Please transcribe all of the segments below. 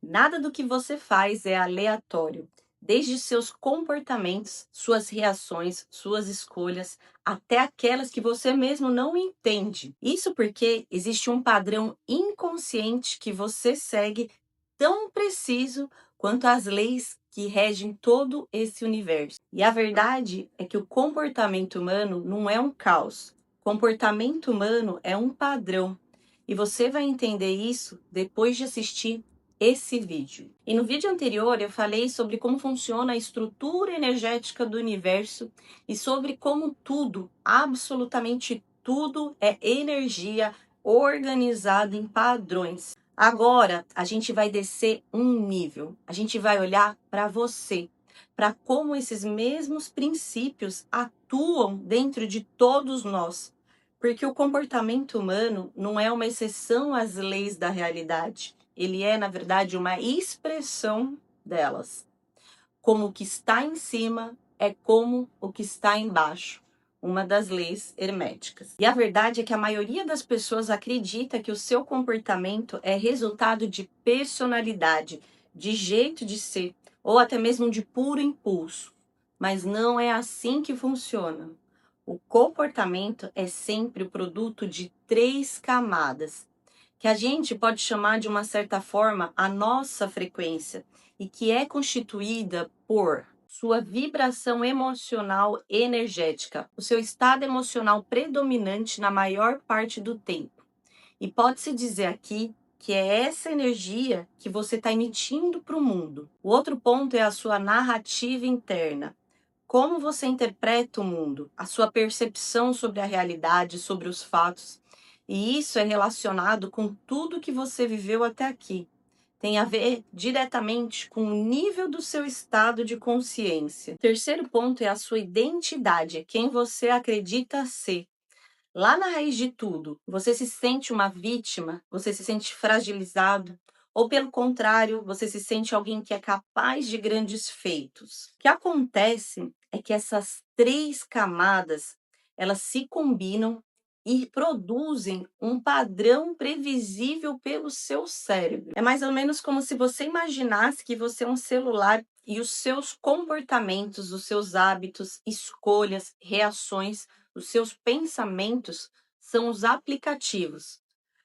Nada do que você faz é aleatório, desde seus comportamentos, suas reações, suas escolhas, até aquelas que você mesmo não entende. Isso porque existe um padrão inconsciente que você segue tão preciso quanto as leis que regem todo esse universo. E a verdade é que o comportamento humano não é um caos. O comportamento humano é um padrão. E você vai entender isso depois de assistir esse vídeo. E no vídeo anterior eu falei sobre como funciona a estrutura energética do universo e sobre como tudo, absolutamente tudo, é energia organizada em padrões. Agora a gente vai descer um nível. A gente vai olhar para você, para como esses mesmos princípios atuam dentro de todos nós. Porque o comportamento humano não é uma exceção às leis da realidade. Ele é, na verdade, uma expressão delas. Como o que está em cima é como o que está embaixo. Uma das leis herméticas. E a verdade é que a maioria das pessoas acredita que o seu comportamento é resultado de personalidade, de jeito de ser, ou até mesmo de puro impulso. Mas não é assim que funciona. O comportamento é sempre o produto de 3 camadas, que a gente pode chamar de uma certa forma a nossa frequência, e que é constituída por sua vibração emocional energética, o seu estado emocional predominante na maior parte do tempo. E pode-se dizer aqui que é essa energia que você está emitindo para o mundo. O outro ponto é a sua narrativa interna. Como você interpreta o mundo, a sua percepção sobre a realidade, sobre os fatos. E isso é relacionado com tudo que você viveu até aqui. Tem a ver diretamente com o nível do seu estado de consciência. O terceiro ponto é a sua identidade, quem você acredita ser. Lá na raiz de tudo, você se sente uma vítima, você se sente fragilizado, ou pelo contrário, você se sente alguém que é capaz de grandes feitos. O que acontece é que essas 3 camadas, elas se combinam e produzem um padrão previsível pelo seu cérebro. É mais ou menos como se você imaginasse que você é um celular e os seus comportamentos, os seus hábitos, escolhas, reações, os seus pensamentos são os aplicativos.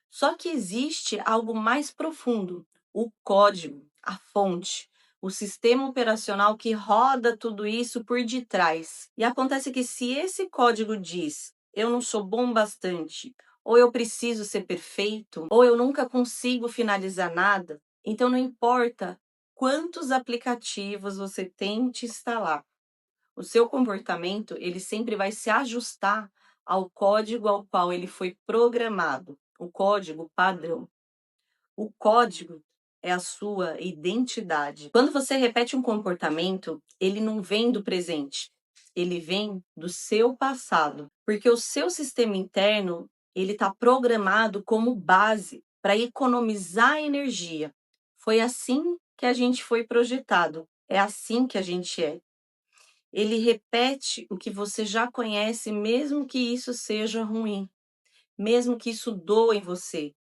Só que existe algo mais profundo, o código, a fonte, o sistema operacional que roda tudo isso por detrás. E acontece que se esse código diz, eu não sou bom bastante, ou eu preciso ser perfeito, ou eu nunca consigo finalizar nada, então não importa quantos aplicativos você tente instalar, o seu comportamento, ele sempre vai se ajustar ao código ao qual ele foi programado, o código padrão. O código é a sua identidade. Quando você repete um comportamento, ele não vem do presente, ele vem do seu passado, porque o seu sistema interno, ele está programado como base para economizar energia. Foi assim que a gente foi projetado, é assim que a gente é. Ele repete o que você já conhece, mesmo que isso seja ruim, mesmo que isso doa em você.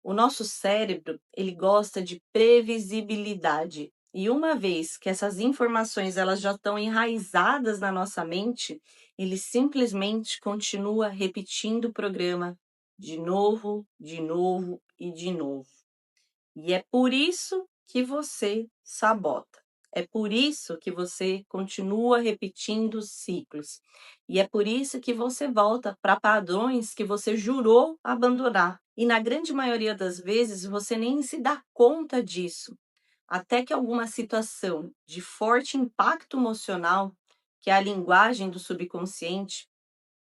O nosso cérebro, ele gosta de previsibilidade. E uma vez que essas informações elas já estão enraizadas na nossa mente, ele simplesmente continua repetindo o programa de novo e de novo. E é por isso que você sabota. É por isso que você continua repetindo ciclos. E é por isso que você volta para padrões que você jurou abandonar. E na grande maioria das vezes você nem se dá conta disso. Até que alguma situação de forte impacto emocional, que é a linguagem do subconsciente,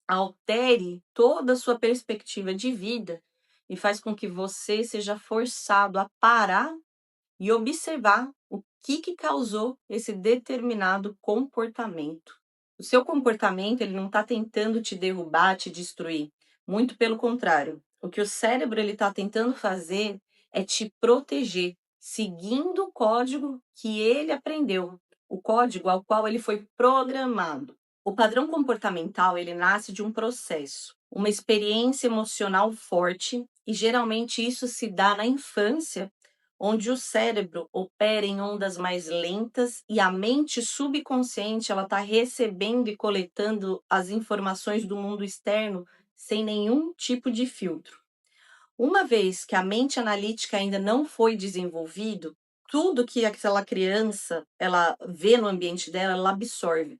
altere toda a sua perspectiva de vida e faz com que você seja forçado a parar e observar o que causou esse determinado comportamento. O seu comportamento, ele não está tentando te derrubar, te destruir. Muito pelo contrário. O que o cérebro ele está tentando fazer é te proteger, seguindo o código que ele aprendeu, o código ao qual ele foi programado. O padrão comportamental, ele nasce de um processo, uma experiência emocional forte, e geralmente isso se dá na infância, onde o cérebro opera em ondas mais lentas e a mente subconsciente ela está recebendo e coletando as informações do mundo externo sem nenhum tipo de filtro. Uma vez que a mente analítica ainda não foi desenvolvido, tudo que aquela criança ela vê no ambiente dela, ela absorve.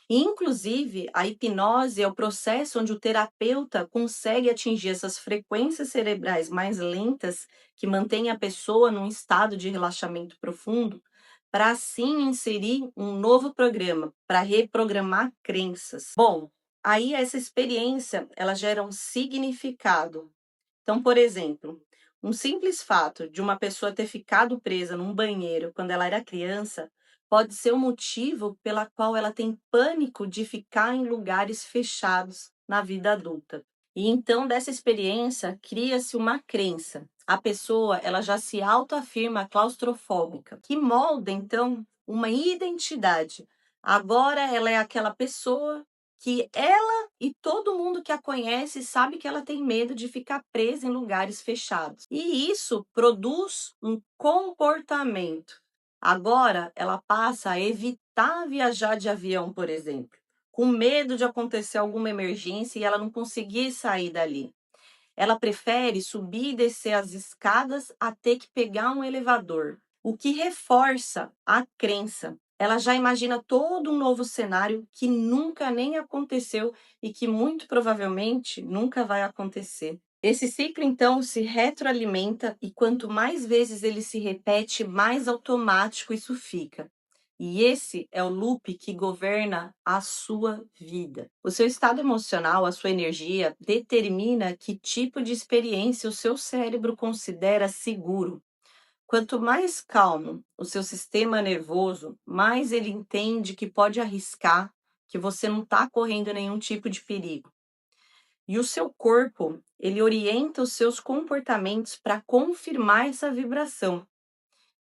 E, inclusive, a hipnose é o processo onde o terapeuta consegue atingir essas frequências cerebrais mais lentas, que mantém a pessoa num estado de relaxamento profundo, para assim inserir um novo programa, para reprogramar crenças. Bom, aí essa experiência, ela gera um significado. Então, por exemplo, um simples fato de uma pessoa ter ficado presa num banheiro quando ela era criança pode ser o motivo pela qual ela tem pânico de ficar em lugares fechados na vida adulta. E então, dessa experiência, cria-se uma crença. A pessoa, ela já se autoafirma claustrofóbica, que molda, então, uma identidade. Agora ela é aquela pessoa que ela e todo mundo que a conhece sabe que ela tem medo de ficar presa em lugares fechados. E isso produz um comportamento. Agora ela passa a evitar viajar de avião, por exemplo, com medo de acontecer alguma emergência e ela não conseguir sair dali. Ela prefere subir e descer as escadas a ter que pegar um elevador, o que reforça a crença. Ela já imagina todo um novo cenário que nunca nem aconteceu e que muito provavelmente nunca vai acontecer. Esse ciclo, então, se retroalimenta e quanto mais vezes ele se repete, mais automático isso fica. E esse é o loop que governa a sua vida. O seu estado emocional, a sua energia, determina que tipo de experiência o seu cérebro considera seguro. Quanto mais calmo o seu sistema nervoso, mais ele entende que pode arriscar, que você não está correndo nenhum tipo de perigo. E o seu corpo, ele orienta os seus comportamentos para confirmar essa vibração.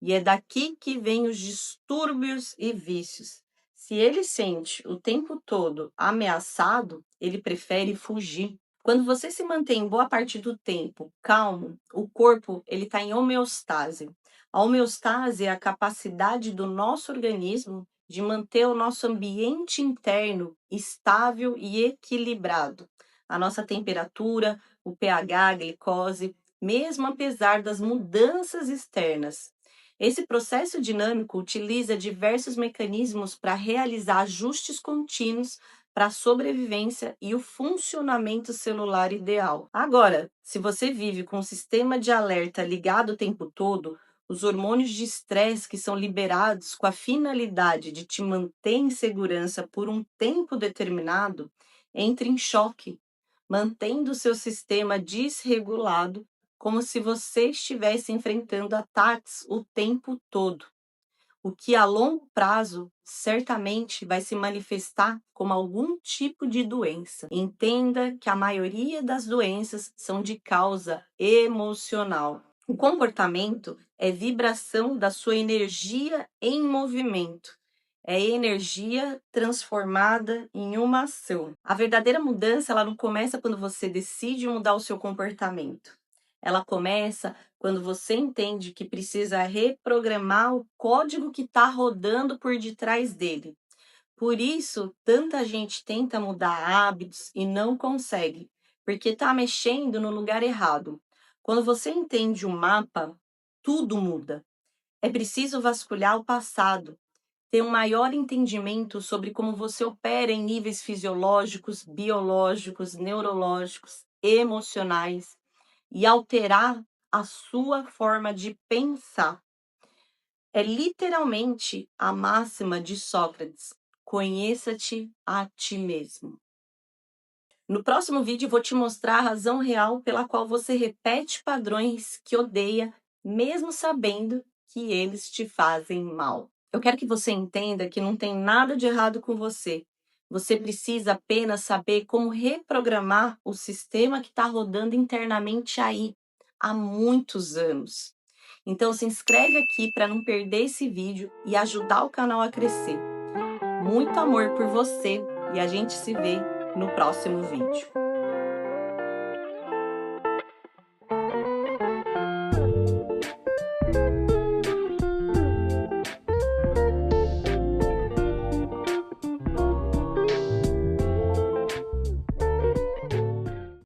E é daqui que vêm os distúrbios e vícios. Se ele sente o tempo todo ameaçado, ele prefere fugir. Quando você se mantém boa parte do tempo calmo, o corpo ele está em homeostase. A homeostase é a capacidade do nosso organismo de manter o nosso ambiente interno estável e equilibrado. A nossa temperatura, o pH, a glicose, mesmo apesar das mudanças externas. Esse processo dinâmico utiliza diversos mecanismos para realizar ajustes contínuos para a sobrevivência e o funcionamento celular ideal. Agora, se você vive com um sistema de alerta ligado o tempo todo, os hormônios de estresse que são liberados com a finalidade de te manter em segurança por um tempo determinado entram em choque, mantendo o seu sistema desregulado como se você estivesse enfrentando ataques o tempo todo, o que a longo prazo certamente vai se manifestar como algum tipo de doença. Entenda que a maioria das doenças são de causa emocional. O comportamento é vibração da sua energia em movimento. É energia transformada em uma ação. A verdadeira mudança, ela não começa quando você decide mudar o seu comportamento. Ela começa quando você entende que precisa reprogramar o código que está rodando por detrás dele. Por isso, tanta gente tenta mudar hábitos e não consegue, porque está mexendo no lugar errado. Quando você entende o mapa, tudo muda. É preciso vasculhar o passado, ter um maior entendimento sobre como você opera em níveis fisiológicos, biológicos, neurológicos, emocionais e alterar a sua forma de pensar. É literalmente a máxima de Sócrates: conheça-te a ti mesmo. No próximo vídeo, vou te mostrar a razão real pela qual você repete padrões que odeia, mesmo sabendo que eles te fazem mal. Eu quero que você entenda que não tem nada de errado com você. Você precisa apenas saber como reprogramar o sistema que está rodando internamente aí há muitos anos. Então se inscreve aqui para não perder esse vídeo e ajudar o canal a crescer. Muito amor por você e a gente se vê no próximo vídeo.